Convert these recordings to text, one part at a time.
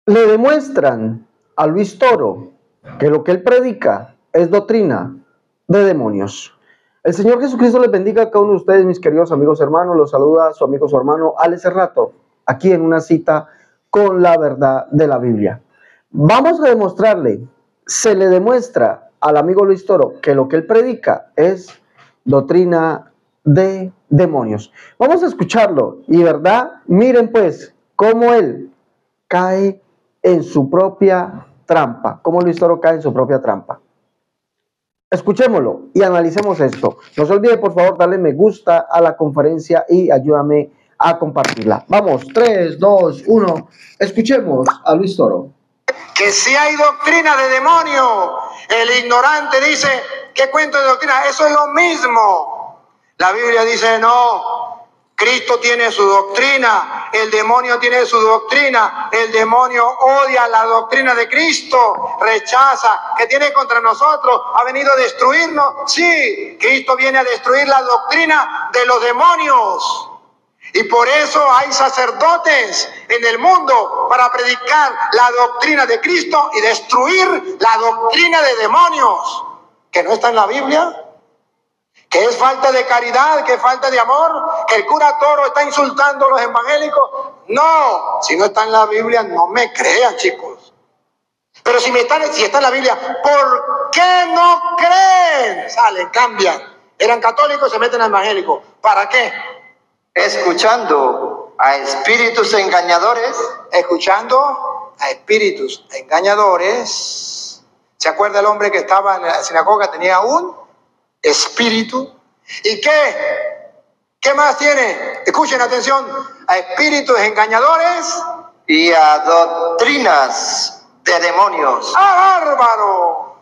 le demuestran a Luis Toro que lo que él predica es doctrina de demonios. El Señor Jesucristo les bendiga a cada uno de ustedes, mis queridos amigos hermanos. Los saluda su amigo, su hermano Alex Cerrato, aquí en una cita con la verdad de la Biblia. Vamos a demostrarle, se le demuestra al amigo Luis Toro que lo que él predica es doctrina de demonios. Vamos a escucharlo y, ¿verdad? Miren pues cómo él cae en su propia trampa, cómo Luis Toro cae en su propia trampa. Escuchémoslo y analicemos esto. No se olvide, por favor, darle me gusta a la conferencia y ayúdame a compartirla. Vamos, 3, 2, 1. Escuchemos a Luis Toro. Que si hay doctrina de demonio, el ignorante dice, ¿qué cuento de doctrina? Eso es lo mismo. La Biblia dice, no. Cristo tiene su doctrina, el demonio tiene su doctrina, el demonio odia la doctrina de Cristo, rechaza, que tiene contra nosotros, ha venido a destruirnos. Sí, Cristo viene a destruir la doctrina de los demonios. Y por eso hay sacerdotes en el mundo para predicar la doctrina de Cristo y destruir la doctrina de demonios, que no está en la Biblia. Que es falta de caridad, que es falta de amor, que el cura Toro está insultando a los evangélicos. No, si no está en la Biblia, no me crean, chicos. Pero si está en la Biblia, ¿por qué no creen? Salen, cambian. Eran católicos, se meten a evangélicos. ¿Para qué? Escuchando a espíritus engañadores. Escuchando a espíritus engañadores. ¿Se acuerda el hombre que estaba en la sinagoga? Tenía un espíritu. ¿Y qué más tiene? Escuchen atención. A espíritus engañadores y a doctrinas de demonios. ¡Ah, bárbaro!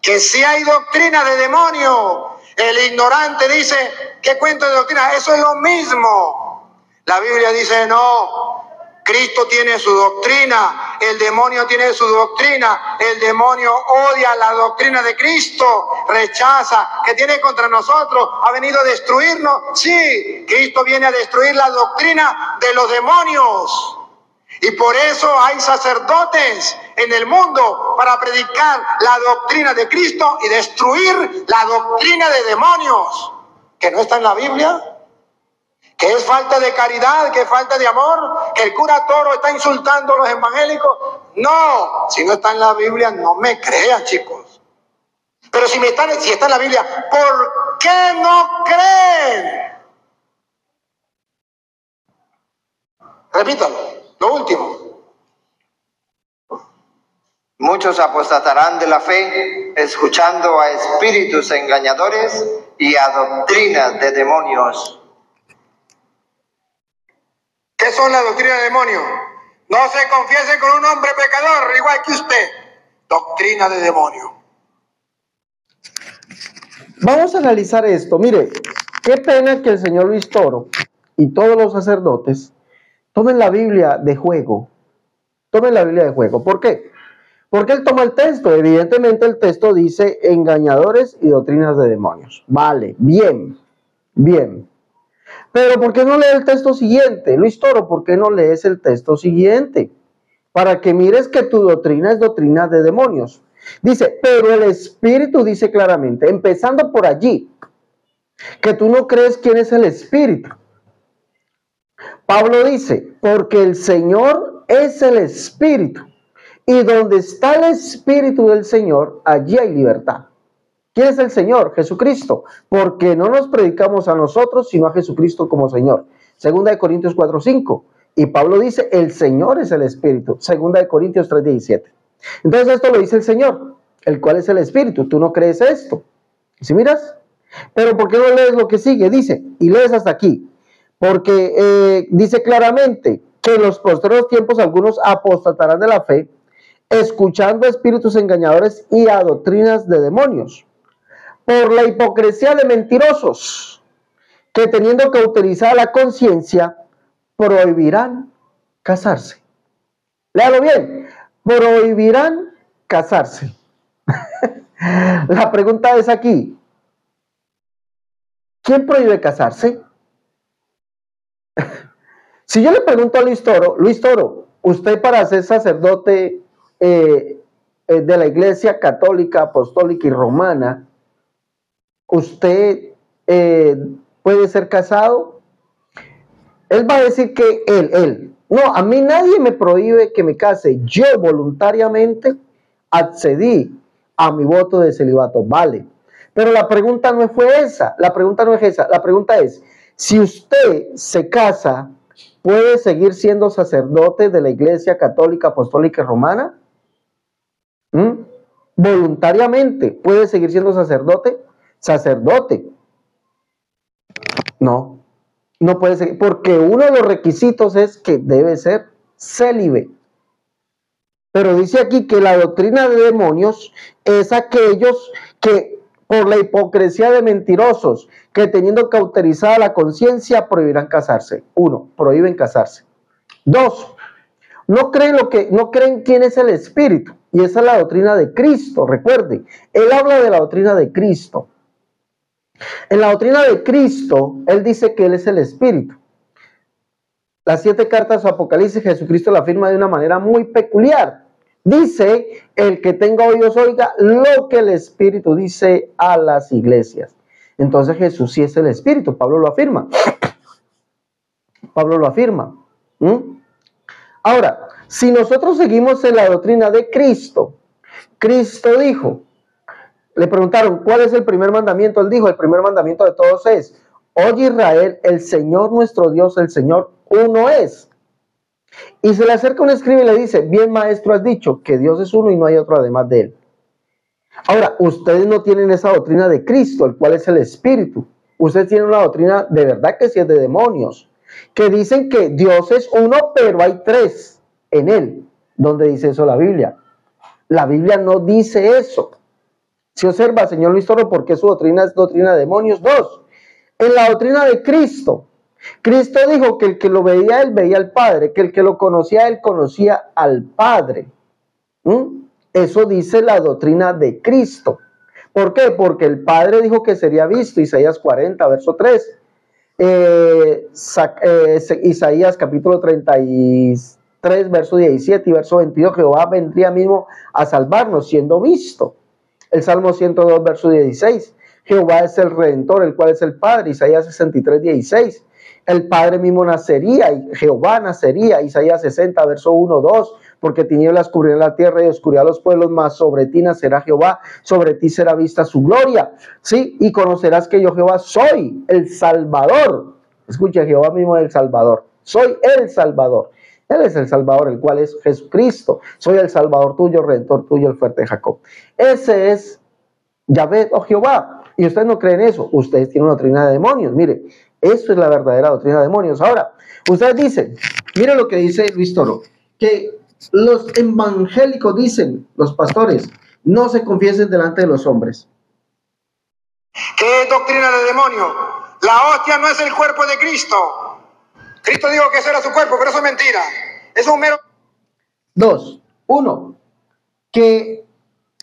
Que si hay doctrina de demonio, el ignorante dice, ¿qué cuento de doctrina? Eso es lo mismo. La Biblia dice, no. Cristo tiene su doctrina, el demonio tiene su doctrina, el demonio odia la doctrina de Cristo, rechaza, que tiene contra nosotros, ha venido a destruirnos. Sí, Cristo viene a destruir la doctrina de los demonios. Y por eso hay sacerdotes en el mundo para predicar la doctrina de Cristo y destruir la doctrina de demonios, que no está en la Biblia. Que es falta de caridad, que es falta de amor, que el cura Toro está insultando a los evangélicos. No, si no está en la Biblia, no me crean, chicos. Pero si está en la Biblia, ¿por qué no creen? Repítalo, lo último. Muchos apostatarán de la fe, escuchando a espíritus engañadores y a doctrinas de demonios. ¿Qué son las doctrinas de demonios? No se confiesen con un hombre pecador, igual que usted. Doctrina de demonio. Vamos a analizar esto. Mire, qué pena que el señor Luis Toro y todos los sacerdotes tomen la Biblia de juego. Tomen la Biblia de juego. ¿Por qué? Porque él toma el texto. Evidentemente el texto dice engañadores y doctrinas de demonios. Vale, bien, bien. Pero ¿por qué no lee el texto siguiente? Luis Toro, ¿por qué no lees el texto siguiente? Para que mires que tu doctrina es doctrina de demonios. Dice, pero el Espíritu dice claramente, empezando por allí, que tú no crees quién es el Espíritu. Pablo dice, porque el Señor es el Espíritu, y donde está el Espíritu del Señor, allí hay libertad. ¿Quién es el Señor? Jesucristo. Porque no nos predicamos a nosotros, sino a Jesucristo como Señor. Segunda de Corintios 4:5. Y Pablo dice, el Señor es el Espíritu. Segunda de Corintios 3:17. Entonces esto lo dice el Señor, el cual es el Espíritu. ¿Tú no crees esto? ¿Sí miras? Pero ¿por qué no lees lo que sigue? Dice, y lees hasta aquí. Porque dice claramente que en los posteriores tiempos algunos apostatarán de la fe, escuchando a espíritus engañadores y a doctrinas de demonios, por la hipocresía de mentirosos, que teniendo cauterizada la conciencia, prohibirán casarse. Léalo bien, prohibirán casarse. La pregunta es aquí, ¿quién prohíbe casarse? Si yo le pregunto a Luis Toro, usted para ser sacerdote de la Iglesia Católica, Apostólica y Romana, usted puede ser casado. Él va a decir que él. No, a mí nadie me prohíbe que me case. Yo voluntariamente accedí a mi voto de celibato. Vale. Pero la pregunta no fue esa. La pregunta no es esa. La pregunta es, si usted se casa, ¿puede seguir siendo sacerdote de la Iglesia Católica, Apostólica y Romana? Voluntariamente, ¿puede seguir siendo sacerdote? Sacerdote. No. No puede ser, porque uno de los requisitos es que debe ser célibe. Pero dice aquí que la doctrina de demonios es aquellos que por la hipocresía de mentirosos, que teniendo cauterizada la conciencia prohibirán casarse. 1, prohíben casarse. 2, no creen quién es el Espíritu. Y esa es la doctrina de Cristo. Recuerde, él habla de la doctrina de Cristo. En la doctrina de Cristo, él dice que él es el Espíritu. Las 7 cartas de Apocalipsis, Jesucristo la afirma de una manera muy peculiar. Dice, el que tenga oídos oiga lo que el Espíritu dice a las iglesias. Entonces Jesús sí es el Espíritu, Pablo lo afirma. Pablo lo afirma. Ahora, si nosotros seguimos en la doctrina de Cristo, Cristo dijo, le preguntaron, ¿cuál es el primer mandamiento? Él dijo, el primer mandamiento de todos es, oye Israel, el Señor nuestro Dios, el Señor uno es. Y se le acerca un escriba y le dice, bien maestro has dicho, que Dios es uno y no hay otro además de él. Ahora, ustedes no tienen esa doctrina de Cristo, el cual es el Espíritu. Ustedes tienen una doctrina de verdad que sí es de demonios, que dicen que Dios es uno, pero hay 3 en él. ¿Dónde dice eso la Biblia? La Biblia no dice eso. Si observa, señor Luis Toro, ¿por qué su doctrina es doctrina de demonios? 2, en la doctrina de Cristo, Cristo dijo que el que lo veía a él veía al Padre, que el que lo conocía a él conocía al Padre. Eso dice la doctrina de Cristo. ¿Por qué? Porque el Padre dijo que sería visto, Isaías 40, verso 3. Isaías capítulo 33, verso 17 y verso 22, Jehová vendría mismo a salvarnos siendo visto. El Salmo 102, verso 16. Jehová es el Redentor, el cual es el Padre. Isaías 63, 16. El Padre mismo nacería y Jehová nacería. Isaías 60, verso 1, 2. Porque tinieblas cubrirán la tierra y oscuridad los pueblos, mas sobre ti nacerá Jehová, sobre ti será vista su gloria. Sí, y conocerás que yo Jehová soy el Salvador. Escucha, Jehová mismo es el Salvador. Soy el Salvador. Él es el Salvador, el cual es Jesucristo. Soy el Salvador tuyo, Redentor tuyo, el fuerte de Jacob. Ese es Yahvé o Jehová. Y ustedes no creen eso. Ustedes tienen una doctrina de demonios. Mire, eso es la verdadera doctrina de demonios. Ahora, ustedes dicen, mire lo que dice Luis Toro, que los evangélicos dicen, los pastores, no se confiesen delante de los hombres. ¿Qué es doctrina de demonio? La hostia no es el cuerpo de Cristo. Cristo dijo que ese era su cuerpo, pero eso es mentira. Es un mero... 2. 1. Que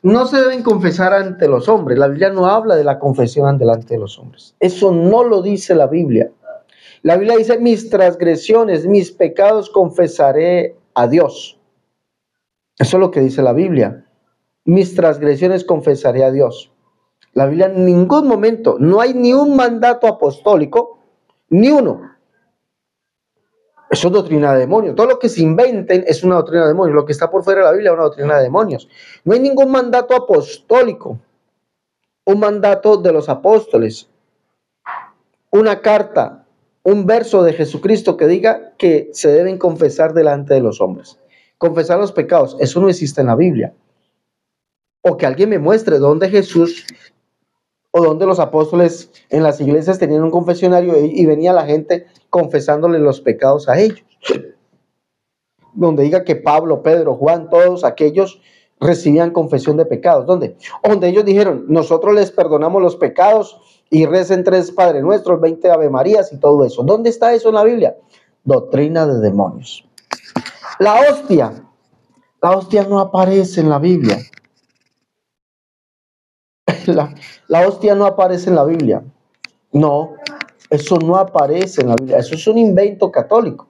no se deben confesar ante los hombres. La Biblia no habla de la confesión delante de los hombres. Eso no lo dice la Biblia. La Biblia dice, mis transgresiones, mis pecados confesaré a Dios. Eso es lo que dice la Biblia. Mis transgresiones confesaré a Dios. La Biblia en ningún momento, no hay ni un mandato apostólico, ni uno. Eso es doctrina de demonios. Todo lo que se inventen es una doctrina de demonios. Lo que está por fuera de la Biblia es una doctrina de demonios. No hay ningún mandato apostólico, un mandato de los apóstoles, una carta, un verso de Jesucristo que diga que se deben confesar delante de los hombres. Confesar los pecados, eso no existe en la Biblia. O que alguien me muestre dónde Jesús o dónde los apóstoles en las iglesias tenían un confesionario y venía la gente confesándole los pecados a ellos. Donde diga que Pablo, Pedro, Juan, todos aquellos recibían confesión de pecados. ¿Dónde? Donde ellos dijeron, nosotros les perdonamos los pecados y recen 3 Padre Nuestros, 20 Ave Marías y todo eso. ¿Dónde está eso en la Biblia? Doctrina de demonios. La hostia no aparece en la Biblia. La hostia no aparece en la Biblia. No, eso no aparece en la Biblia. Eso es un invento católico.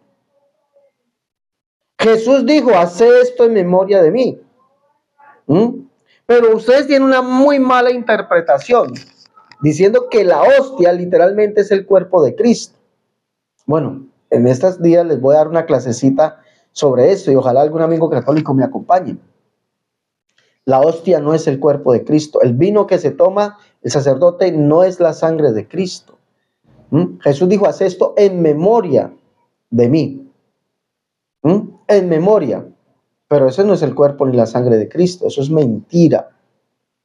Jesús dijo, hace esto en memoria de mí. Pero ustedes tienen una muy mala interpretación, diciendo que la hostia literalmente es el cuerpo de Cristo. Bueno, en estos días les voy a dar una clasecita sobre eso y ojalá algún amigo católico me acompañe. La hostia no es el cuerpo de Cristo. El vino que se toma el sacerdote no es la sangre de Cristo. Jesús dijo, haz esto en memoria de mí. En memoria. Pero eso no es el cuerpo ni la sangre de Cristo. Eso es mentira.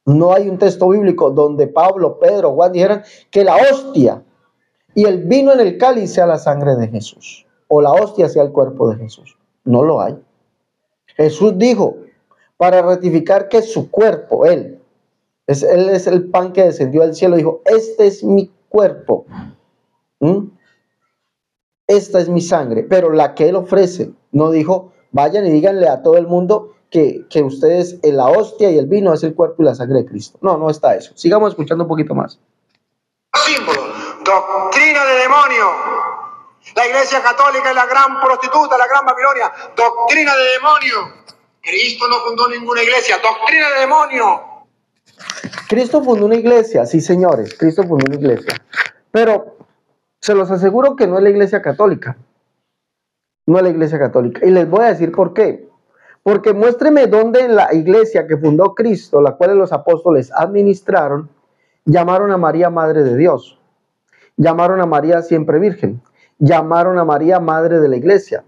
No hay un texto bíblico donde Pablo, Pedro, Juan dijeran que la hostia y el vino en el cáliz sea la sangre de Jesús. O la hostia sea el cuerpo de Jesús. No lo hay. Jesús dijo, para ratificar que su cuerpo, Él es el pan que descendió del cielo, dijo, este es mi cuerpo, esta es mi sangre, pero la que Él ofrece, no dijo, vayan y díganle a todo el mundo que ustedes, la hostia y el vino es el cuerpo y la sangre de Cristo. No, no está eso. Sigamos escuchando un poquito más. Símbolo, doctrina de demonio. La Iglesia Católica es la gran prostituta, la gran Babilonia, doctrina de demonio. Cristo no fundó ninguna iglesia, doctrina de demonio. Cristo fundó una iglesia, sí señores, Cristo fundó una iglesia, pero se los aseguro que no es la Iglesia Católica, no es la Iglesia Católica, y les voy a decir por qué, porque muéstreme dónde en la iglesia que fundó Cristo, la cual los apóstoles administraron, llamaron a María Madre de Dios, llamaron a María siempre virgen, llamaron a María Madre de la Iglesia,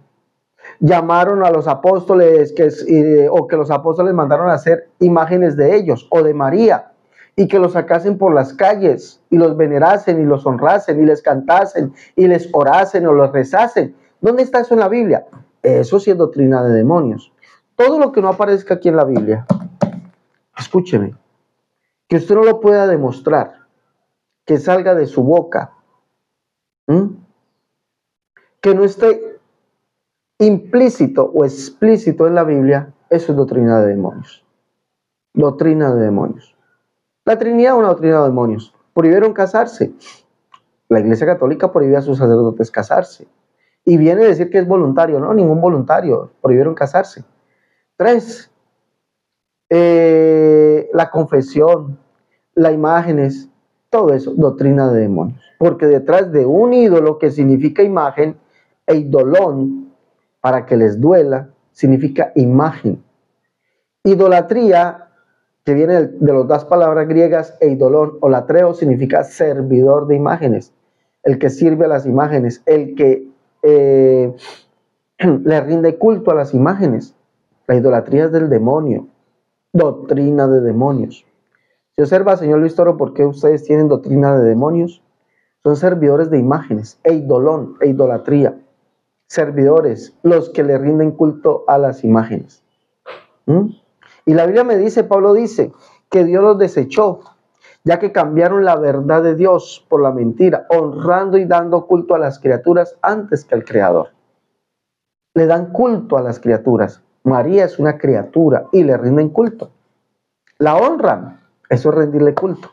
llamaron a los apóstoles o que los apóstoles mandaron a hacer imágenes de ellos o de María y que los sacasen por las calles y los venerasen y los honrasen y les cantasen y les orasen o los rezasen. ¿Dónde está eso en la Biblia? Eso sí es doctrina de demonios. Todo lo que no aparezca aquí en la Biblia, escúcheme, que usted no lo pueda demostrar, que salga de su boca, que no esté implícito o explícito en la Biblia, eso es doctrina de demonios. Doctrina de demonios. La Trinidad es una doctrina de demonios. Prohibieron casarse. La Iglesia Católica prohíbe a sus sacerdotes casarse. Y viene a decir que es voluntario. No, ningún voluntario. Prohibieron casarse. 3. La confesión, las imágenes, todo eso, doctrina de demonios. Porque detrás de un ídolo que significa imagen, eidolón, para que les duela, significa imagen. Idolatría, que viene de las dos palabras griegas, eidolón o latreo, significa servidor de imágenes. El que sirve a las imágenes, el que le rinde culto a las imágenes. La idolatría es del demonio. Doctrina de demonios. Si observa, señor Luis Toro, ¿por qué ustedes tienen doctrina de demonios? Son servidores de imágenes, eidolón, idolatría. Servidores, los que le rinden culto a las imágenes. Y la Biblia me dice, Pablo dice, que Dios los desechó, ya que cambiaron la verdad de Dios por la mentira, honrando y dando culto a las criaturas antes que al Creador. Le dan culto a las criaturas. María es una criatura y le rinden culto. La honran, eso es rendirle culto.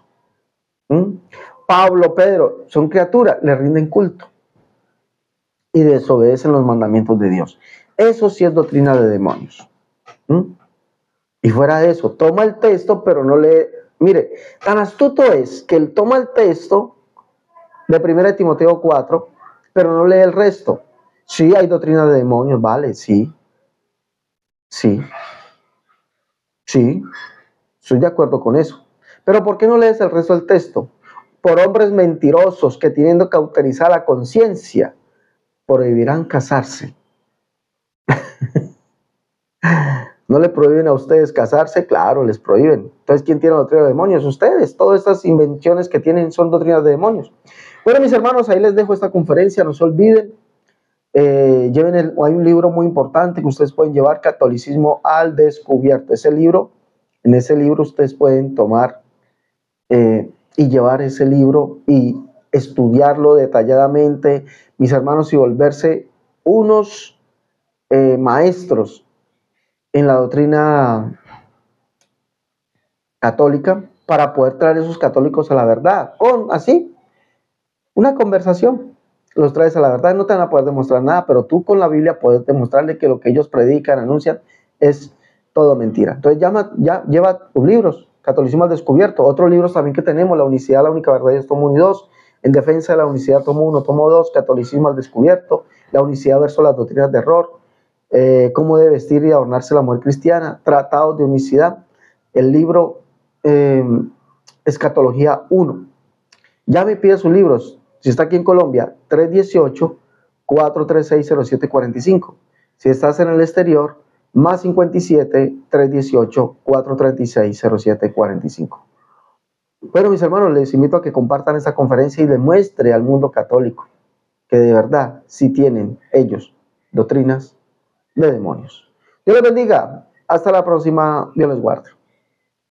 Pablo, Pedro, son criaturas, le rinden culto. Y desobedecen los mandamientos de Dios. Eso sí es doctrina de demonios. Y fuera de eso, toma el texto, pero no lee. Mire, tan astuto es que él toma el texto de 1 Timoteo 4, pero no lee el resto. Sí, hay doctrina de demonios, vale, sí. Sí. Sí. Estoy de acuerdo con eso. Pero ¿por qué no lees el resto del texto? Por hombres mentirosos que teniendo cauterizar la conciencia, prohibirán casarse. ¿No le prohíben a ustedes casarse? Claro, les prohíben. Entonces, ¿quién tiene la doctrina de demonios? Ustedes. Todas estas invenciones que tienen son doctrinas de demonios. Bueno, mis hermanos, ahí les dejo esta conferencia. No se olviden. Hay un libro muy importante que ustedes pueden llevar, Catolicismo al Descubierto. En ese libro ustedes pueden tomar y llevar ese libro y estudiarlo detalladamente, mis hermanos, y volverse unos maestros en la doctrina católica para poder traer a esos católicos a la verdad, con así una conversación. los traes a la verdad, no te van a poder demostrar nada, pero tú con la Biblia puedes demostrarle que lo que ellos predican, anuncian, es todo mentira. Entonces ya lleva tus libros, Catolicismo al Descubierto, otros libros también que tenemos, La Unicidad, la Única Verdad, es tomo 1 y 2, En Defensa de la Unicidad, tomo 1, tomo 2, Catolicismo al Descubierto, La Unicidad versus las doctrinas de error, Cómo debe vestir y adornarse la mujer cristiana, Tratados de Unicidad, el libro Escatología 1. Ya me pide sus libros, si está aquí en Colombia, 318-436-0745. Si estás en el exterior, más 57 318 436 0745. Bueno, mis hermanos, les invito a que compartan esta conferencia y le muestre al mundo católico que de verdad sí tienen ellos doctrinas de demonios. Dios les bendiga. Hasta la próxima. Dios les guarde.